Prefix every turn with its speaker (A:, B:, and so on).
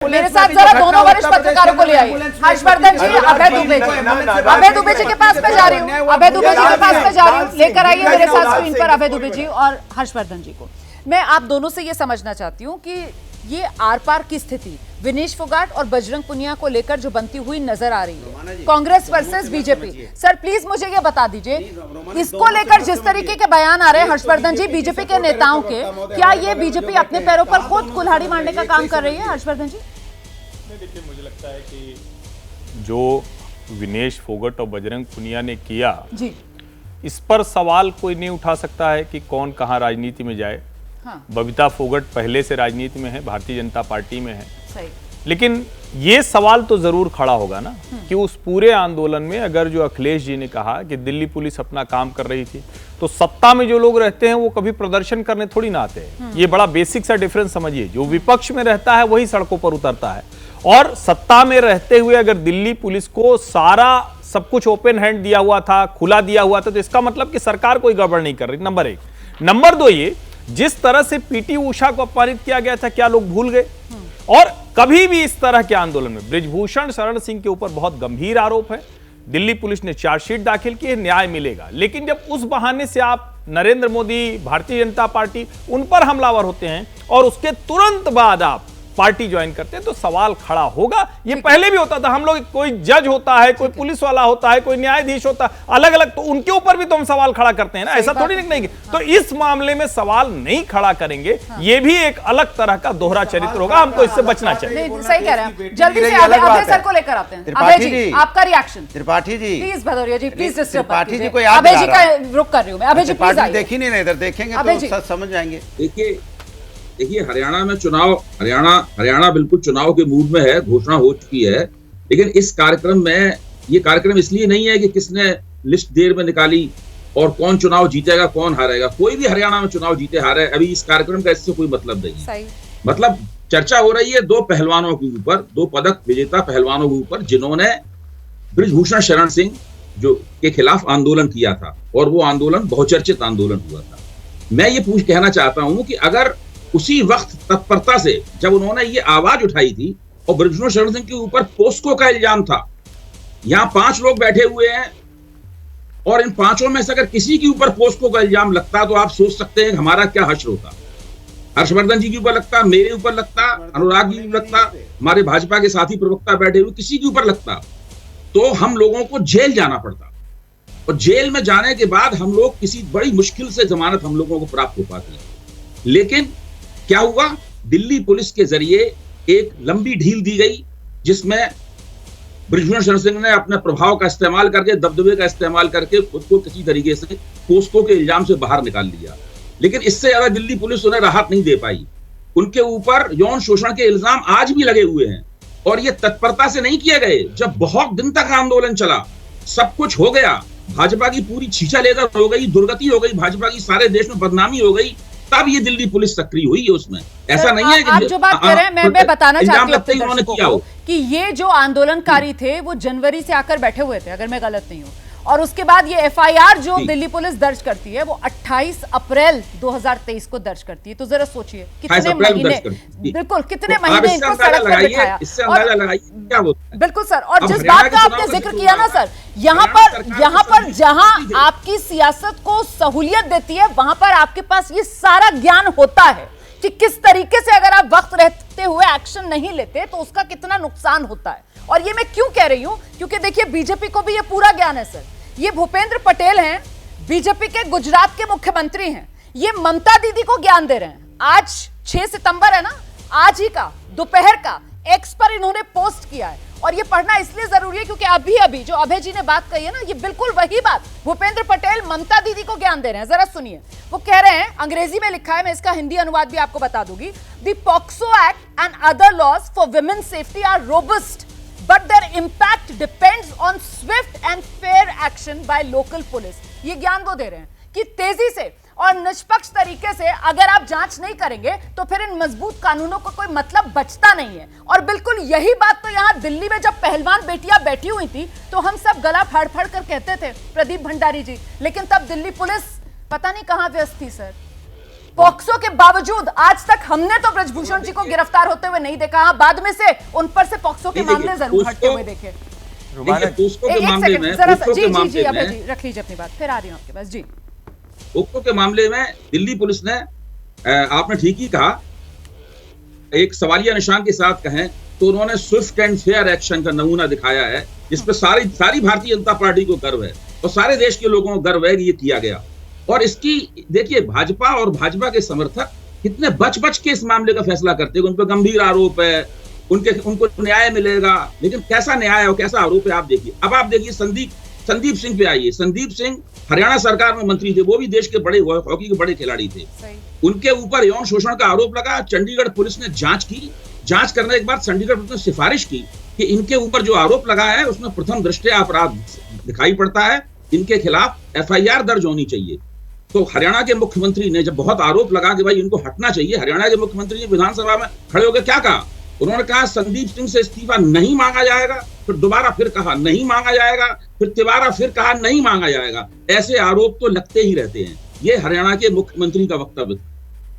A: मेरे साथ जरा दोनों वरिष्ठ पत्रकारों को ले आइए। हर्षवर्धन जी, अभय दुबे जी, अभय दुबे जी के पास में जा रही हूँ, अभय दुबे जी के पास में जा रही हूँ। लेकर आइए मेरे साथ स्क्रीन पर अभय दुबे जी और हर्षवर्धन जी को। मैं आप दोनों से ये समझना चाहती हूँ कि ये आर पार की स्थिति विनेश फोगाट और बजरंग पुनिया को लेकर जो बनती हुई नजर आ रही है, Congress versus BJP. Sir please मुझे ये बता दीजिए, इसको लेकर जिस तरीके के बयान आ रहे हैं हर्षवर्धन जी बीजेपी के नेताओं के, क्या ये बीजेपी अपने पैरों पर खुद कुल्हाड़ी मारने का काम कर रही है? हर्षवर्धन जी,
B: देखिए मुझे लगता है कि जो विनेश फोगाट और बजरंग पुनिया ने किया
A: जी,
B: इस पर सवाल कोई नहीं उठा सकता है कि कौन कहां राजनीति में जाए।
A: हाँ।
B: बबीता फोगाट पहले से राजनीति में है, भारतीय जनता पार्टी में है।
A: सही।
B: लेकिन ये सवाल तो जरूर खड़ा होगा ना कि उस पूरे आंदोलन में अगर जो अखिलेश जी ने कहा कि दिल्ली पुलिस अपना काम कर रही थी, तो सत्ता में जो लोग रहते हैं वो कभी प्रदर्शन करने थोड़ी ना आते हैं। ये बड़ा बेसिक सा डिफरेंस समझिए। जो विपक्ष में रहता है वही सड़कों पर उतरता है, और सत्ता में रहते हुए अगर दिल्ली पुलिस को सारा सब कुछ ओपन हैंड दिया हुआ था, खुला दिया हुआ था, तो इसका मतलब कि सरकार कोई गड़बड़ नहीं कर रही। नंबर एक। नंबर दो, ये जिस तरह से पीटी उषा को अपमानित किया गया था, क्या लोग भूल गए? और कभी भी इस तरह के आंदोलन में बृजभूषण शरण सिंह के ऊपर बहुत गंभीर आरोप है, दिल्ली पुलिस ने चार्जशीट दाखिल की है, न्याय मिलेगा। लेकिन जब उस बहाने से आप नरेंद्र मोदी, भारतीय जनता पार्टी उन पर हमलावर होते हैं और उसके तुरंत बाद आप पार्टी ज्वाइन करते हैं, तो सवाल खड़ा होगा। ये पहले भी होता था। हम लोग, कोई जज होता है, कोई पुलिस वाला होता है, कोई न्यायाधीश होता है, अलग अलग, तो उनके ऊपर भी तो हम सवाल खड़ा करते हैं ना, ऐसा थोड़ी नहीं। तो इस मामले में सवाल नहीं खड़ा करेंगे। ये भी एक अलग तरह का दोहरा चरित्र होगा, हमको इससे बचना चाहिए।
A: सही कह रहे हैं। जल्दी से अभय सर को लेकर आते हैं। अभय जी, आपका reaction.
C: Tripathi ji
A: please, Bhadauria ji please disturb.
C: Tripathi ji को
A: अभय जी का रुक कर रही हूँ मैं। अभय जी प्लीज आइए।
C: देखी नहीं, इधर देखेंगे तो समझ जाएंगे।
D: देखिए हरियाणा में चुनाव, हरियाणा बिल्कुल चुनाव के मूड में है, घोषणा हो चुकी है। लेकिन इस कार्यक्रम में, ये कार्यक्रम इसलिए नहीं है कि किसने लिस्ट देर में निकाली और कौन चुनाव जीतेगा कौन हारेगा। कोई भी हरियाणा में चुनाव जीते हारे, अभी इस कार्यक्रम का इससे कोई मतलब नहीं है। मतलब चर्चा हो रही है दो पहलवानों के ऊपर, दो पदक विजेता पहलवानों के ऊपर, जिन्होंने बृजभूषण शरण सिंह जो के खिलाफ आंदोलन किया था, और वो आंदोलन बहुचर्चित आंदोलन हुआ था। मैं ये कहना चाहता हूं कि अगर उसी वक्त तत्परता से जब उन्होंने ये आवाज उठाई थी, और बृजभूषण शरण सिंह के ऊपर पोस्को का इल्जाम था, यहां 5 लोग बैठे हुए हैं, और इन 5 में से अगर किसी के ऊपर पोस्को का इल्जाम लगता तो आप सोच सकते हैं हमारा क्या हश्र होता। हर्षवर्धन जी के ऊपर लगता, मेरे ऊपर लगता, अनुराग जी लगता, हमारे भाजपा के साथी प्रवक्ता बैठे हुए किसी के ऊपर लगता, तो हम लोगों को जेल जाना पड़ता, और जेल में जाने के बाद हम लोग किसी बड़ी मुश्किल से जमानत हम लोगों को प्राप्त हो पाती है। लेकिन क्या हुआ? दिल्ली पुलिस के जरिए एक लंबी ढील दी गई, जिसमें बृजभूषण शरण सिंह ने अपने प्रभाव का इस्तेमाल करके, दबदबे का इस्तेमाल करके खुद को किसी तरीके से पोस्को के इल्जाम से बाहर निकाल लिया। लेकिन इससे ज्यादा दिल्ली पुलिस उन्हें राहत नहीं दे पाई। उनके ऊपर यौन शोषण के इल्जाम आज भी लगे हुए हैं, और ये तत्परता से नहीं किए गए। जब बहुत दिन तक आंदोलन चला, सब कुछ हो गया, भाजपा की पूरी छीछा लेदर हो गई, दुर्गति हो गई, भाजपा की सारे देश में बदनामी हो गई, तब ये दिल्ली पुलिस सक्रिय हुई है उसमें। ऐसा नहीं है कि
A: आप जो बात कर रहे हैं, मैं बताना चाहती हूं अपने दर्शकों को कि ये जो आंदोलनकारी थे वो जनवरी से आकर बैठे हुए थे, अगर मैं गलत नहीं हूं, और उसके बाद ये एफआईआर जो दिल्ली पुलिस दर्ज करती है वो 28 अप्रैल 2023 को दर्ज करती है। तो जरा सोचिए कितने महीने, बिल्कुल कितने महीने इनको सड़क पर बिठाया। बिल्कुल सर, और जिस बात का आपने जिक्र किया ना सर, यहाँ पर जहां आपकी सियासत को सहूलियत देती है, वहां पर आपके पास ये सारा ज्ञान होता है कि किस तरीके से अगर आप वक्त रहते हुए एक्शन नहीं लेते तो उसका कितना नुकसान होता है। और ये मैं क्यों कह रही हूं, क्योंकि देखिए बीजेपी को भी ये पूरा ज्ञान है सर। ये भूपेंद्र पटेल हैं, बीजेपी के गुजरात के मुख्यमंत्री हैं, ये ममता दीदी को ज्ञान दे रहे हैं। आज 6 सितंबर है ना, आज ही का दोपहर का एक्स पर इन्होंने पोस्ट किया है, और ये पढ़ना इसलिए जरूरी है क्योंकि अभी जो अभय जी ने बात कही है ना, ये बिल्कुल वही बात भूपेंद्र पटेल ममता दीदी को ज्ञान दे रहे हैं। जरा सुनिए, वो कह रहे हैं, अंग्रेजी में लिखा है, मैं इसका हिंदी अनुवाद भी आपको बता दूंगी। The POCSO act and other laws for women safety are robust, but their impact depends on swift and fair action by local police। ये ज्ञान वो दे रहे हैं कि तेजी से और निष्पक्ष तरीके से अगर आप जांच नहीं करेंगे तो फिर इन मजबूत कानूनों का कोई मतलब बचता नहीं है। और बिल्कुल यही बात तो यहां दिल्ली में जब पहलवान बेटियां बैठी हुई थी तो हम सब गला फाड़ फाड़ कर कहते थे, प्रदीप भंडारी जी, लेकिन तब दिल्ली पुलिस पता नहीं कहां व्यस्त थी सर, पॉक्सो के बावजूद आज तक हमने तो ब्रजभूषण जी को गिरफ्तार होते हुए नहीं देखा। हाँ, बाद में से उन पर से पॉक्सो के मामले जरूर हटते हुए देखे। जी अभय जी रख लीजिए अपनी बात, फिर आ रही हूँ आपके पास। जी,
D: पॉक्सो के मामले में दिल्ली पुलिस ने, आपने ठीक ही कहा, एक सवालिया निशान के साथ कहें तो उन्होंने स्विफ्ट एंड फेयर एक्शन का नमूना दिखाया है, जिसपे सारी भारतीय जनता पार्टी को गर्व है और सारे देश के लोगों को गर्व है कि ये किया गया। और इसकी देखिए, भाजपा और भाजपा के समर्थक कितने बच के इस मामले का फैसला करते हैं। उन पर गंभीर आरोप है, उनको न्याय मिलेगा, लेकिन कैसा न्याय और कैसा आरोप है आप देखिए। अब आप देखिए संदीप सिंह पे आइए। संदीप सिंह हरियाणा सरकार में मंत्री थे, वो भी देश के बड़े हॉकी के बड़े खिलाड़ी थे। उनके ऊपर यौन शोषण का आरोप लगा। चंडीगढ़ पुलिस ने जांच की। जांच करने के बाद चंडीगढ़ पुलिस ने सिफारिश की कि इनके ऊपर जो आरोप लगा है उसमें प्रथम दृष्टया अपराध दिखाई पड़ता है, इनके खिलाफ FIR दर्ज होनी चाहिए। तो हरियाणा के मुख्यमंत्री ने जब बहुत आरोप लगा कि भाई इनको हटना चाहिए, हरियाणा के मुख्यमंत्री ने विधानसभा में खड़े होकर क्या कहा? उन्होंने कहा संदीप सिंह से इस्तीफा नहीं मांगा जाएगा, फिर दोबारा फिर कहा नहीं मांगा जाएगा, फिर तिबारा फिर कहा नहीं मांगा जाएगा। ऐसे आरोप तो लगते ही रहते हैं। ये हरियाणा के मुख्यमंत्री का वक्तव्य था।